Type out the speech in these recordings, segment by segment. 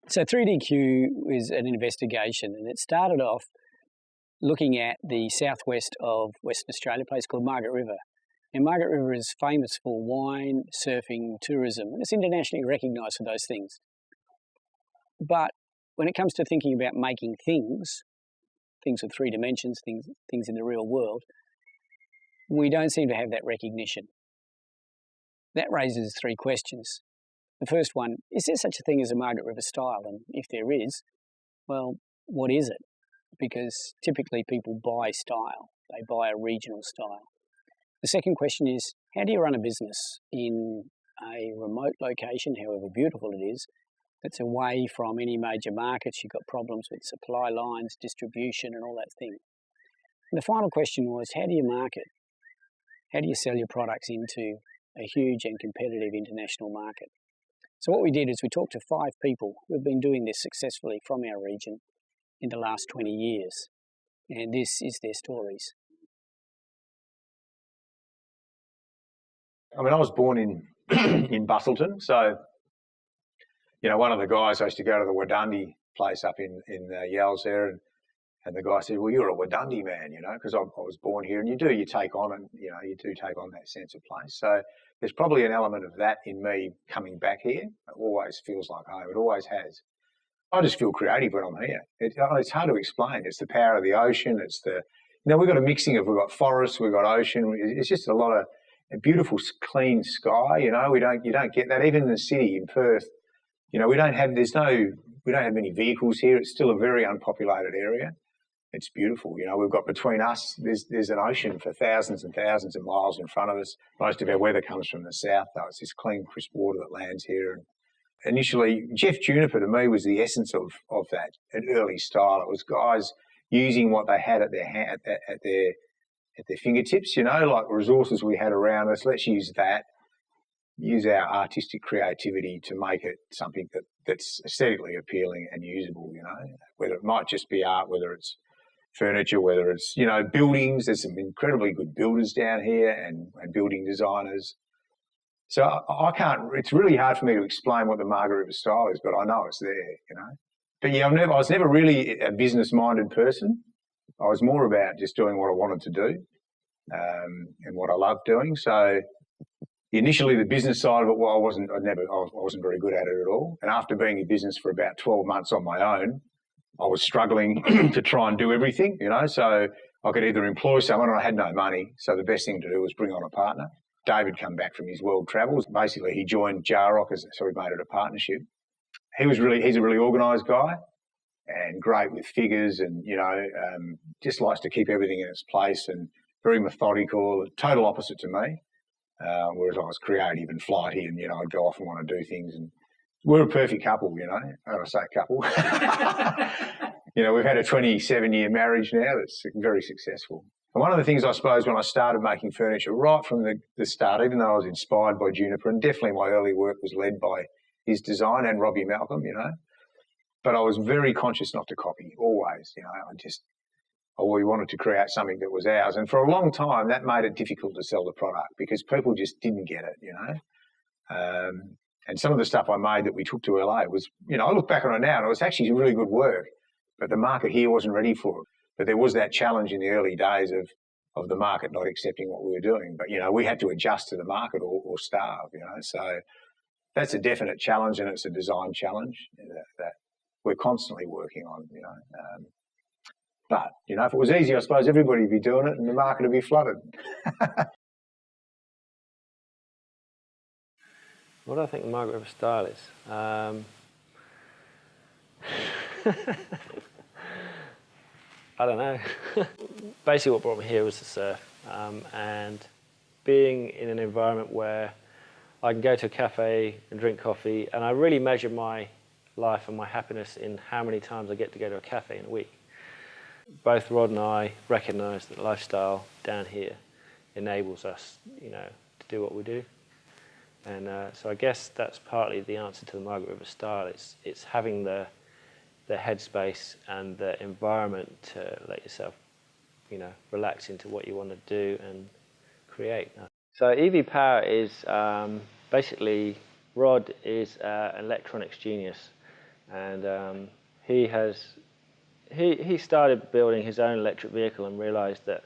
So 3DQ is an investigation, and it started off looking at the southwest of Western Australia, a place called Margaret River. And Margaret River is famous for wine, surfing, tourism, and it's internationally recognised for those things. But when it comes to thinking about making things with three dimensions, things in the real world, we don't seem to have that recognition. That raises three questions. The first one, is there such a thing as a Margaret River style? And if there is, well, what is it? Because typically people buy style. They buy a regional style. The second question is, how do you run a business in a remote location, however beautiful it is, that's away from any major markets? You've got problems with supply lines, distribution, and all that thing. And the final question was, how do you market? How do you sell your products into a huge and competitive international market? So what we did is we talked to 5 people who've been doing this successfully from our region in the last 20 years. And this is their stories. I mean, I was born in in Bustleton, so, you know, one of the guys, I used to go to the Wadundy place up in Yells there, and the guy said, well, you're a Wadundy man, you know, because I was born here, and you take on, and, you know, you do take on that sense of place. So there's probably an element of that in me coming back here. It always feels like home. It always has. I just feel creative when I'm here. It's hard to explain. It's the power of the ocean. It's the, you know, we've got a mixing of, we've got forests, we've got ocean. It's just a lot of a beautiful, clean sky. You know, you don't get that even in the city in Perth. You know, we don't have many vehicles here. It's still a very unpopulated area. It's beautiful. You know, we've got between us, there's an ocean for thousands and thousands of miles in front of us. Most of our weather comes from the south, though. It's this clean, crisp water that lands here. And initially, Jeff Juniper to me was the essence of that, an early style. It was guys using what they had at their fingertips, you know, like resources we had around us. Let's use that, use our artistic creativity to make it something that's aesthetically appealing and usable, you know, whether it might just be art, whether it's furniture, whether it's, you know, buildings. There's some incredibly good builders down here and building designers. So I can't, it's really hard for me to explain what the Margaret River style is, but I know it's there, you know. But yeah, I was never really a business-minded person. I was more about just doing what I wanted to do and what I loved doing. So initially the business side of it, well, I wasn't very good at it at all. And after being in business for about 12 months on my own, I was struggling to try and do everything, you know. So I could either employ someone, and I had no money. So the best thing to do was bring on a partner. David come back from his world travels. Basically, he joined JAROC, so we made it a partnership. He's a really organised guy and great with figures, and, you know, just likes to keep everything in its place and very methodical, total opposite to me. Whereas I was creative and flighty, and, you know, I'd go off and want to do things. And we're a perfect couple, you know. I say couple. You know, we've had a 27-year marriage now that's very successful. And one of the things, I suppose, when I started making furniture right from the start, even though I was inspired by Juniper, and definitely my early work was led by his design and Robbie Malcolm, you know, but I was very conscious not to copy, always, you know. We wanted to create something that was ours. And for a long time, that made it difficult to sell the product because people just didn't get it, you know. And some of the stuff I made that we took to LA was, you know, I look back on it now and it was actually really good work, but the market here wasn't ready for it. But there was that challenge in the early days of the market not accepting what we were doing. But, you know, we had to adjust to the market or starve, you know. So that's a definite challenge, and it's a design challenge that we're constantly working on, you know. But, you know, if it was easy, I suppose everybody would be doing it and the market would be flooded. What do I think the Margaret River style is? I don't know. Basically what brought me here was the surf, and being in an environment where I can go to a cafe and drink coffee, and I really measure my life and my happiness in how many times I get to go to a cafe in a week. Both Rod and I recognise that lifestyle down here enables us, you know, to do what we do. And so I guess that's partly the answer to the Margaret River style. It's having the headspace and the environment to let yourself, you know, relax into what you want to do and create. So EV Power is basically, Rod is an electronics genius, and he started building his own electric vehicle and realised that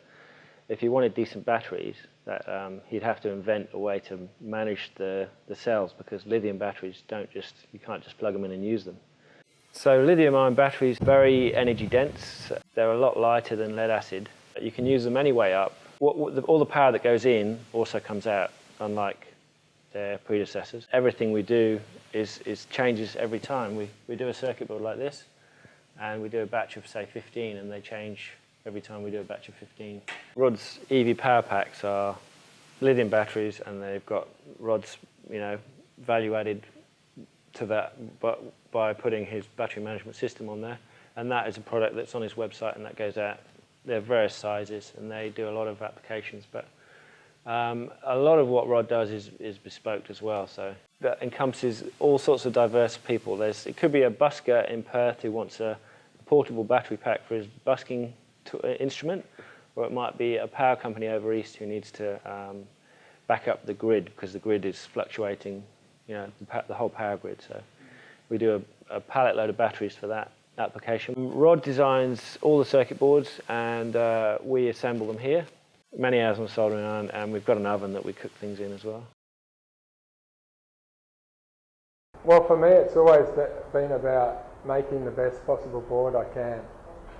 if he wanted decent batteries, that he'd have to invent a way to manage the cells, because lithium batteries you can't just plug them in and use them. So lithium-ion batteries, very energy dense. They're a lot lighter than lead acid. You can use them any way up. All the power that goes in also comes out, unlike their predecessors. Everything we do changes every time. We do a circuit board like this, and we do a batch of, say, 15, and they change every time we do a batch of 15. Rod's EV power packs are lithium batteries, and they've got Rod's, value added to that, but by putting his battery management system on there, and that is a product that's on his website, and that goes out. They're various sizes, and they do a lot of applications, but a lot of what Rod does is bespoke as well. So that encompasses all sorts of diverse people. It could be a busker in Perth who wants a portable battery pack for his busking instrument, or it might be a power company over east who needs to back up the grid because the grid is fluctuating, the whole power grid. So we do a pallet load of batteries for that application. Rod designs all the circuit boards, and we assemble them here. Many hours on soldering iron, and we've got an oven that we cook things in as well. Well, for me, it's always been about making the best possible board I can.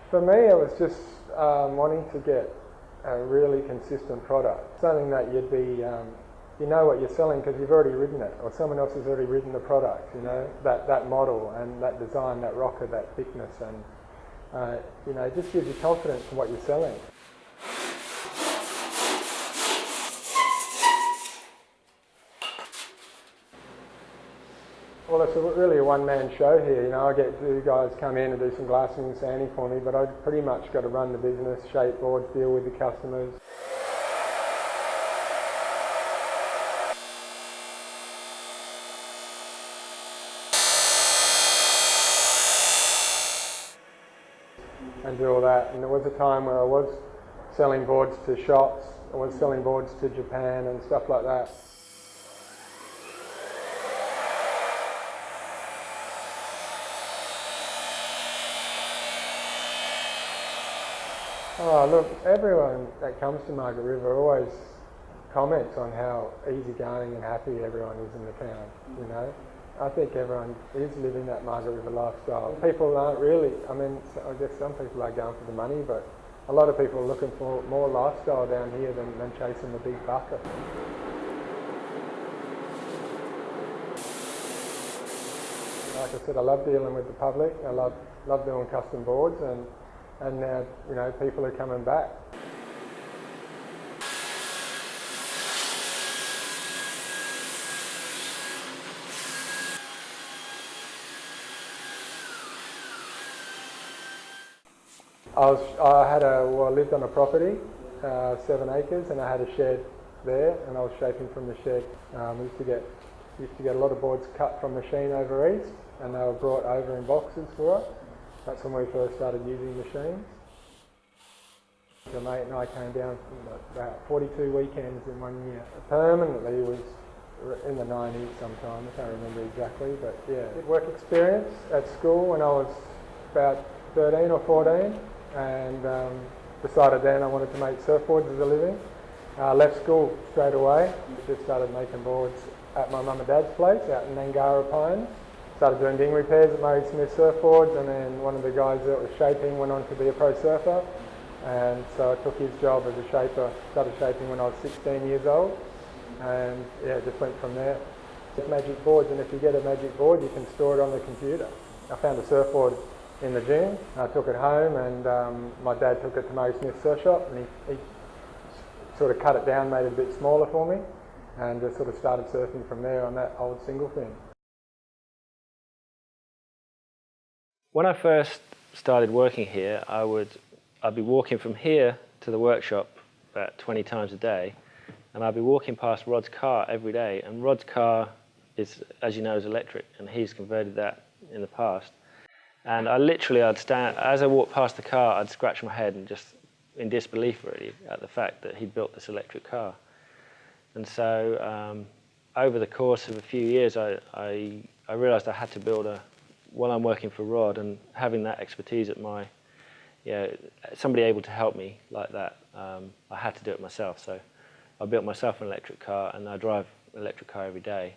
For me, it was just wanting to get a really consistent product, something that you'd be, you know what you're selling because you've already ridden it, or someone else has already ridden the product, that model and that design, that rocker, that thickness, and it just gives you confidence in what you're selling. Well, it's really a one-man show here. I get two guys come in and do some glassing and sanding for me, but I've pretty much got to run the business, shape boards, deal with the customers. And do all that. And there was a time where I was selling boards to shops, I was selling boards to Japan and stuff like that. Oh, look, everyone that comes to Margaret River always comments on how easygoing and happy everyone is in the town, I think everyone is living that Margaret River lifestyle. People aren't really, I guess some people are going for the money, but a lot of people are looking for more lifestyle down here than chasing the big bucket. Like I said, I love dealing with the public. I love doing custom boards, and now, people are coming back. I lived on a property, 7 acres, and I had a shed there, and I was shaping from the shed. We used to get a lot of boards cut from machine over east, and they were brought over in boxes for us. That's when we first started using machines. The mate and I came down from about 42 weekends in 1 year. Permanently was in the 90s sometime, I can't remember exactly, but yeah. Work experience at school when I was about 13 or 14, and decided then I wanted to make surfboards as a living. Left school straight away, just started making boards at my mum and dad's place out in Nangara Pines. Started doing ding repairs at Murray Smith Surfboards, and then one of the guys that was shaping went on to be a pro surfer, and so I took his job as a shaper. Started shaping when I was 16 years old, and yeah, just went from there. It's magic boards, and if you get a magic board, you can store it on the computer. I found a surfboard in the gym. I took it home, and my dad took it to Murray Smith Surf Shop, and he sort of cut it down, made it a bit smaller for me, and just sort of started surfing from there on that old single fin. When I first started working here, I'd be walking from here to the workshop about 20 times a day, and I'd be walking past Rod's car every day, and Rod's car is, as you know, is electric, and he's converted that in the past. And I'd stand, as I walked past the car, I'd scratch my head and just in disbelief really at the fact that he'd built this electric car. And so over the course of a few years, I realised I had to build while I'm working for Rod, and having that expertise at my, somebody able to help me like that, I had to do it myself. So I built myself an electric car, and I drive an electric car every day.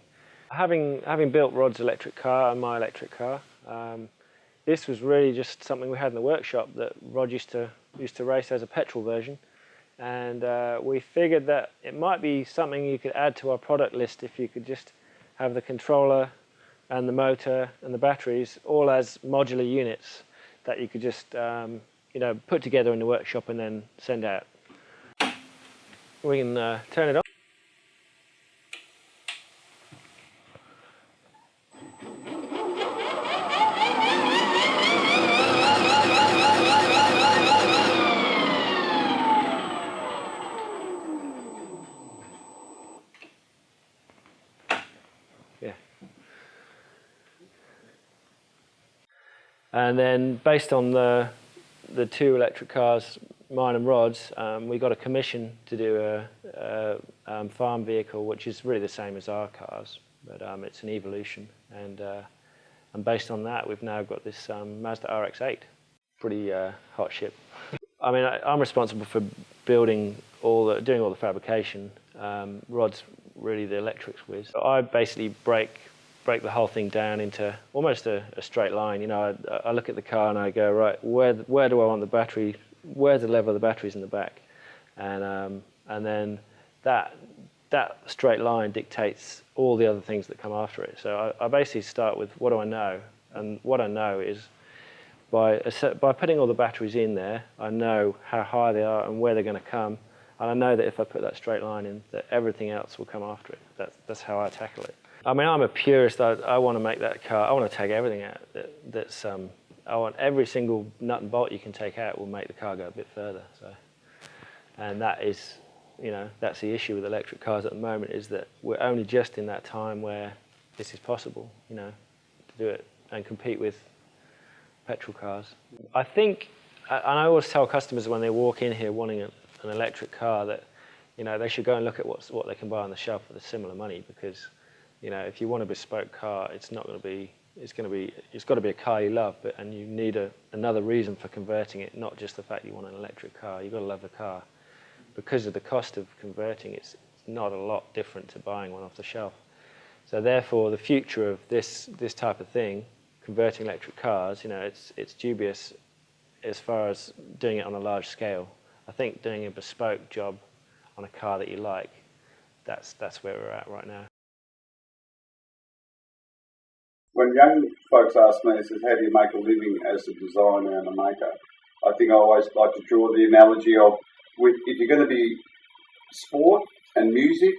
Having built Rod's electric car and my electric car, this was really just something we had in the workshop that Rod used to race as a petrol version, and we figured that it might be something you could add to our product list if you could just have the controller and the motor and the batteries all as modular units that you could just put together in the workshop and then send out. We can turn it on. And then, based on the two electric cars, mine and Rod's, we got a commission to do a farm vehicle, which is really the same as our cars, but it's an evolution. And based on that, we've now got this Mazda RX-8, pretty hot ship. I mean, I'm responsible for doing all the fabrication. Rod's really the electrics whiz. I basically break the whole thing down into almost a straight line. You know, I look at the car and I go, right, where do I want the battery? Where's the level of the batteries in the back? And then that straight line dictates all the other things that come after it. So I basically start with what do I know, and what I know is by putting all the batteries in there, I know how high they are and where they're going to come, and I know that if I put that straight line in, that everything else will come after it. That's how I tackle it. I mean, I'm a purist. I want to make that car. I want to take everything out. I want every single nut and bolt you can take out will make the car go a bit further. So, and that is, that's the issue with electric cars at the moment, is that we're only just in that time where this is possible, to do it and compete with petrol cars. I think, and I always tell customers when they walk in here wanting an electric car that, they should go and look at what they can buy on the shelf for the similar money, because if you want a bespoke car, it's got to be a car you love, and you need another reason for converting it, not just the fact you want an electric car. You've got to love the car. Because of the cost of converting, it's not a lot different to buying one off the shelf. So therefore, the future of this type of thing, converting electric cars, it's dubious as far as doing it on a large scale. I think doing a bespoke job on a car that you like, that's where we're at right now. When young folks ask me, how do you make a living as a designer and a maker? I think I always like to draw the analogy of, if you're going to be sport and music,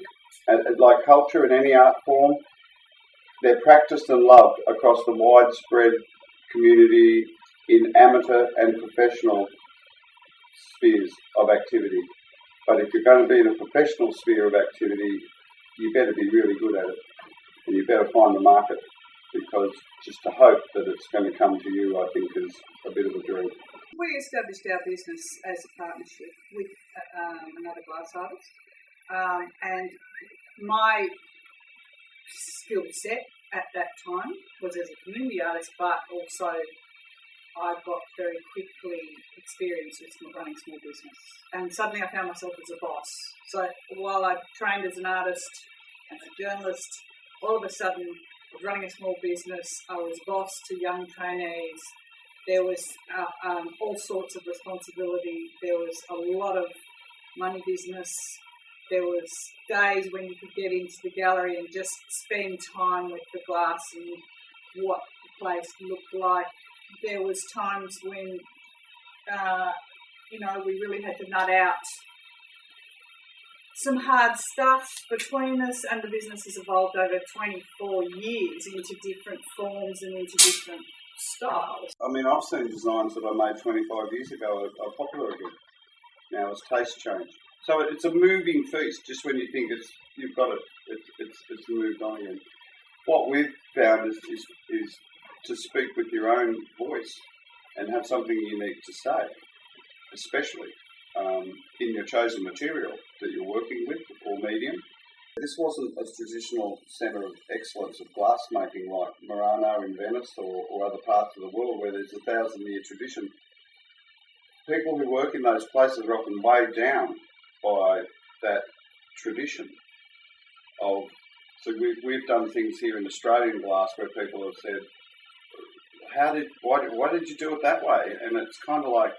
like culture and any art form, they're practiced and loved across the widespread community in amateur and professional spheres of activity. But if you're going to be in a professional sphere of activity, you better be really good at it, and you better find the market. Because just to hope that it's going to come to you, I think, is a bit of a dream. We established our business as a partnership with another glass artist, and my skill set at that time was as a community artist, but also I got very quickly experience with running small business, and suddenly I found myself as a boss. So while I trained as an artist, as a journalist, all of a sudden I was running a small business. I was boss to young trainees. There was all sorts of responsibility. There was a lot of money business. There was days when you could get into the gallery and just spend time with the glass and what the place looked like. There was times when, we really had to nut out some hard stuff between us, and the business has evolved over 24 years into different forms and into different styles. I mean, I've seen designs that I made 25 years ago are popular again. Now as tastes change. So it's a moving feast. Just when you think you've got it, it's moved on again. What we've found is to speak with your own voice and have something unique to say, especially in your chosen material that you're working with or medium. this wasn't a traditional centre of excellence of glassmaking like Murano in Venice or other parts of the world where there's a 1,000-year tradition. People who work in those places are often weighed down by that tradition of. So we've done things here in Australian glass where people have said, why did you do it that way? And it's kind of like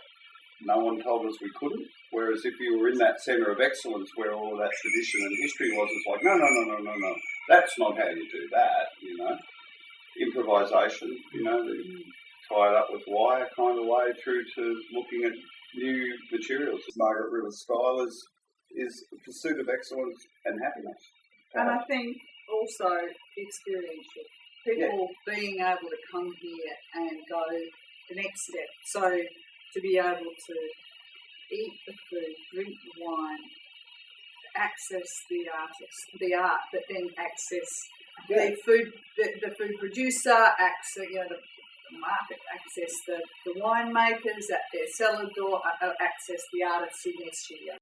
no one told us we couldn't. Whereas if you were in that centre of excellence where all of that tradition and history was, it's like, no, that's not how you do that, you know. Improvisation, you know, tie it up with wire kind of way through to looking at new materials. Margaret River style is the pursuit of excellence and happiness. And I think also experiential. People being able to come here and go the next step. So to be able to eat the food, drink the wine, access the art, but then access the food, the food producer, access the market, access the winemakers at their cellar door, access the artists in their studio.